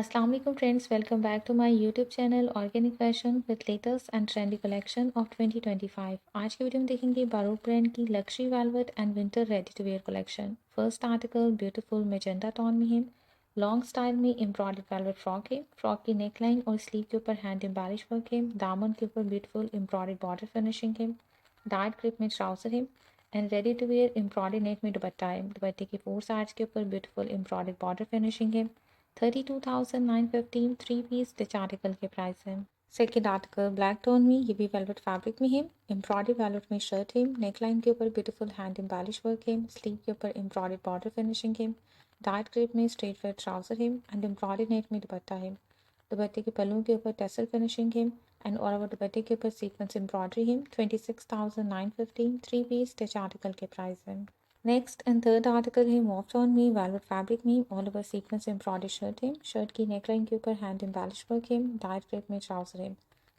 अस्सलाम वालेकुम friends, welcome back to my YouTube channel organic fashion with latest and trendy collection of 2025। आज की video में देखेंगे बारूक ब्रांड की Lakshmi velvet and winter ready to wear collection. First article beautiful magenta tone में है, long style में embroidered velvet frock है। Frock की नेक लाइन और स्लीव के ऊपर हैंड एम्बेलिश वर्क है। दामन के ऊपर ब्यूटीफुल एम्ब्रॉयडर्ड बॉर्डर फिनिशिंग है। डार्क ग्रिप में ट्राउजर है and ready to wear embroidered net में दुपट्टा है। दुपट्टे के फोर साइड्स के ऊपर ब्यूटीफुल एम्ब्रॉयडर्ड बॉर्डर फिनिशिंग है। 32,915 थ्री पीस स्टिच आर्टिकल के प्राइस हैं। सेकेंड आर्टिकल ब्लैक टोन में, ये भी वेलवेट फैब्रिक में है। एम्ब्रॉयडर्ड वेलवेट में शर्ट है। नेकलाइन के ऊपर ब्यूटीफुल हैंड एम्बेलिश वर्क है। स्लीव के ऊपर एम्ब्रॉयडर्ड बॉर्डर फिनिशिंग है। डार्क ग्रेप में स्ट्रेट फिट ट्राउजर है एंड एम्ब्रॉयडर्ड नेट में दुपट्टा है। दुपट्टे के पल्लू के ऊपर टेसल फिनिशिंग है एंड और ओवर दुपट्टे के ऊपर सीक्वेंस एम्ब्रॉयडरी है। 26,915 थ्री पीस स्टिच आर्टिकल के प्राइस हैं। नेक्स्ट एंड थर्ड आर्टिकल है मॉफ टोन में, वेलवेट फैब्रिक में, all over sequence embroidered shirt है। शर्ट की नेकलाइन के ऊपर हैंड एम्बेलिश वर्क है। डार्क ग्रेप में ट्राउजर है।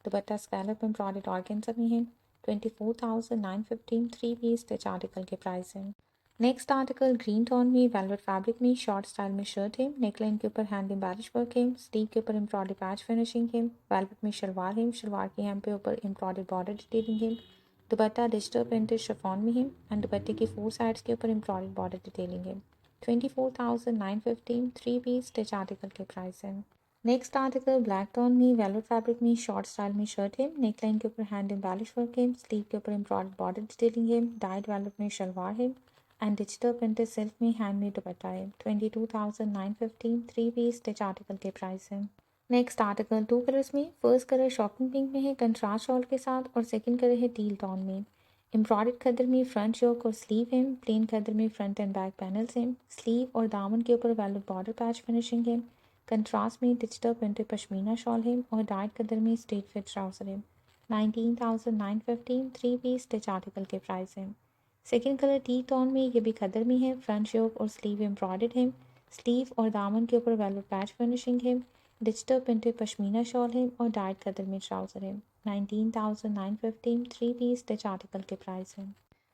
दुपट्टा स्कैलप एम्ब्रॉयडर्ड ऑर्गेन्जा में है। 24,915 थ्री पीस स्टिच आर्टिकल के प्राइस हैं। नेक्स्ट आर्टिकल ग्रीन टोन में, वेलवेट फैब्रिक में, शॉर्ट स्टाइल में शर्ट है। नेकलाइन के ऊपर हैंड एम्बेलिश वर्क है। स्लीव के ऊपर एम्ब्रॉयडर्ड पैच फिनिशिंग है। वेलवेट में शलवार है। शलवार के hem पे ऊपर एम्ब्रॉयडर्ड बॉर्डर डिटेलिंग है। दुपट्टा डिजिटल प्रिंटेड शिफॉन में है एंड दुपट्टे की फोर साइड्स के ऊपर एम्ब्रॉयडर्ड बॉर्डर डिटेलिंग है। 24,915 थ्री पीस स्टिच आर्टिकल के प्राइस हैं। नेक्स्ट आर्टिकल ब्लैक टोन में, वेलवेट फैब्रिक में, शॉर्ट स्टाइल में शर्ट है। नेकलाइन के ऊपर हैंड एम्बेलिश वर्क है। स्लीव के ऊपर एम्ब्रॉयडर्ड बॉर्डर डिटेलिंग है। डाइड वेलवेट में शलवार है एंड डिजिटल प्रिंटेड सिल्क में हैंडमेड दुपट्टा है। 22,915 थ्री पीस स्टिच आर्टिकल के प्राइस हैं। नेक्स्ट आर्टिकल टू कलर्स में, फर्स्ट कलर शॉकिंग पिंक में है कंट्रास्ट शॉल के साथ और सेकंड कलर है टील टोन में। एम्ब्रॉयडर्ड खद्दर में फ्रंट योक और स्लीव है। प्लेन खद्दर में फ्रंट एंड बैक पैनल्स हैं। स्लीव और दामन के ऊपर वेलवेट बॉर्डर पैच फिनिशिंग है। कंट्रास्ट में डिजिटल प्रिंटेड पश्मीना शॉल है और डार्क खद्दर में स्ट्रेट फिट ट्राउजर है। 19,915 थ्री पीस स्टिच आर्टिकल के प्राइस हैं। सेकेंड कलर टी टोन में, ये भी खद्दर में है। फ्रंट योक और स्लीव एम्ब्रॉयडर्ड है। स्लीव और दामन के ऊपर वेलवेट पैच फिनिशिंग है। डिजिटल प्रिंटेड पश्मीना शॉल है और डार्क कलर में ट्राउजर है। 19,915 थ्री पीस स्टिच आर्टिकल के प्राइस है।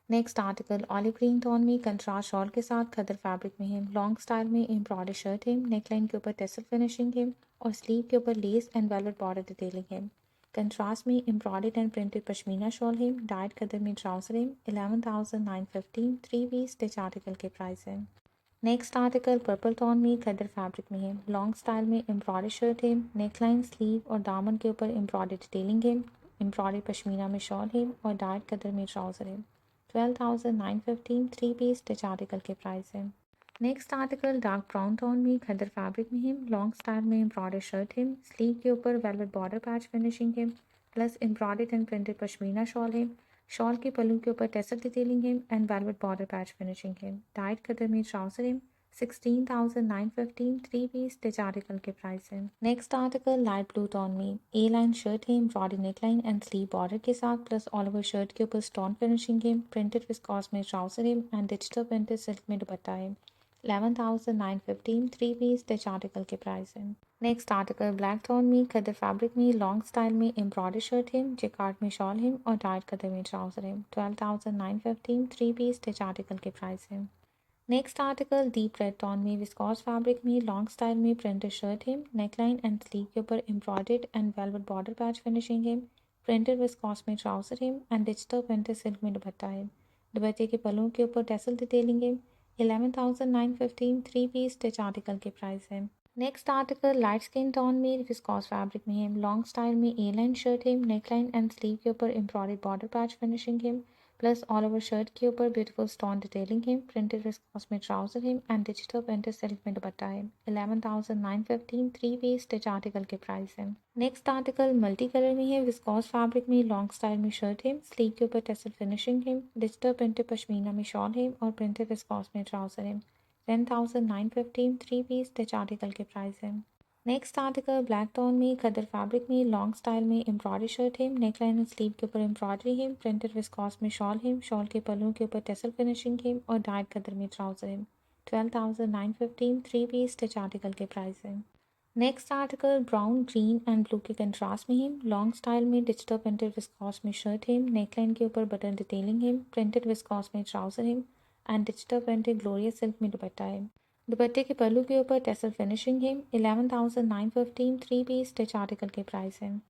Next article olive green tone में कंट्रास्ट शॉल के साथ खदर फैब्रिक में है। लॉन्ग स्टाइल में एम्ब्रॉयडर्ड शर्ट है। नेकलाइन के ऊपर टेसल फिनिशिंग है और स्लीव के ऊपर less and velvet border detailing है। कंट्रास्ट में embroidered and printed pashmina shawl है। डार्क कलर में ट्राउजर है। 11,915 थ्री पीस स्टिच आर्टिकल के प्राइस है। नेक्स्ट आर्टिकल पर्पल टोन में खद्दर फैब्रिक में है। लॉन्ग स्टाइल में एम्ब्रॉयडर्ड शर्ट है। नेकलाइन स्लीव और दामन के ऊपर एम्ब्रॉयडर्ड डिटेलिंग है। एम्ब्रॉयडर्ड पश्मीना में शॉल है और डार्क कलर में ट्राउजर है। 12,915 थ्री पीस स्टिच आर्टिकल के प्राइस है। Next article dark brown tone में खद्दर फैब्रिक में है। लॉन्ग स्टाइल में एम्ब्रॉयडर्ड शर्ट है। स्लीव के ऊपर वेलवेट बॉर्डर पैच फिनिशिंग है plus embroidered and printed pashmina shawl है। शॉल के पल्लू के ऊपर टेसल डिटेलिंग है and velvet border patch finishing है। डाइट कलर में ट्राउजर है। 16,915 थ्री पीस स्टिच आर्टिकल के प्राइस है। Next article light blue tone में ए लाइन शर्ट है। Embroidered neckline and sleeve border के साथ प्लस ऑल ओवर शर्ट के ऊपर स्टोन फिनिशिंग है। प्रिंटेड विस्कॉस में ट्राउजर है एंड डिजिटल प्रिंटेड सिल्क में दुपट्टा है। 11,915 थ्री पीस स्टिच आर्टिकल के प्राइस है। नेक्स्ट आर्टिकल ब्लैक टोन में खद्दर फैब्रिक में लॉन्ग स्टाइल में एम्ब्रॉयडर्ड शर्ट है। जेकार्ड में शॉल है और डार्क कलर में ट्राउजर है। 12,915 थ्री पीस स्टिच आर्टिकल के प्राइस है। Next article deep red tone में विस्कॉस फैब्रिक में लॉन्ग स्टाइल में प्रिंटेड शर्ट है। नेकलाइन एंड स्लीव के ऊपर embroidered and velvet border patch finishing है। प्रिंटेड विस्कॉस में ट्राउजर है एंड डिजिटल प्रिंटेड सिल्क में दुपट्टा है। दुपट्टे के पल्लू के ऊपर टेसल डिटेलिंग है। 11,915 थ्री पीस स्टिच आर्टिकल के प्राइस है। Next article light skin tone में विस्कॉस फैब्रिक में है। लॉन्ग स्टाइल में ए लाइन शर्ट है। नेकलाइन एंड स्लीव के ऊपर एम्ब्रॉयडर्ड बॉर्डर पैच फिनिशिंग है प्लस ऑल ओवर शर्ट के ऊपर ब्यूटीफुल स्टोन डिटेलिंग है। प्रिंटेड विस्कॉस में ट्राउजर है एंड डिजिटल प्रिंटेड सिल्क में दुपट्टा है। 11,915 थ्री पीस स्टिच आर्टिकल के प्राइस है। नेक्स्ट आर्टिकल मल्टी कलर में है। विस्कॉस फैब्रिक में लॉन्ग स्टाइल में शर्ट है। स्लीव के ऊपर टेसल फिनिशिंग है। डिजिटल प्रिंटेड पश्मीना में शॉल है और प्रिंटेड विस्कॉस में ट्राउजर है। 10,915 थ्री पीस स्टिच आर्टिकल के प्राइस है। नेक्स्ट आर्टिकल ब्लैक टोन में खद्दर फैब्रिक में लॉन्ग स्टाइल में एम्ब्रॉयडर्ड शर्ट है। नेकलाइन एंड स्लीव के ऊपर एम्ब्रॉयडरी है। प्रिंटेड विस्कॉस में शॉल है। शॉल के पल्लू के ऊपर टेसल फिनिशिंग है और डार्क खद्दर में ट्राउजर है। 12,915 थ्री पीस स्टिच आर्टिकल के प्राइस है। Next article brown green and blue के कंट्रास्ट में है। लॉन्ग स्टाइल में डिजिटल प्रिंटेड विस्कॉस में शर्ट है। नेकलाइन के ऊपर बटन डिटेलिंग है। प्रिंटेड विस्कॉस में ट्राउजर है and digital printed glorious silk में दुपट्टा है। दुपट्टे के पल्लू के ऊपर टेसल फिनिशिंग है। 11,915 3 पीस स्टिच आर्टिकल के प्राइस हैं।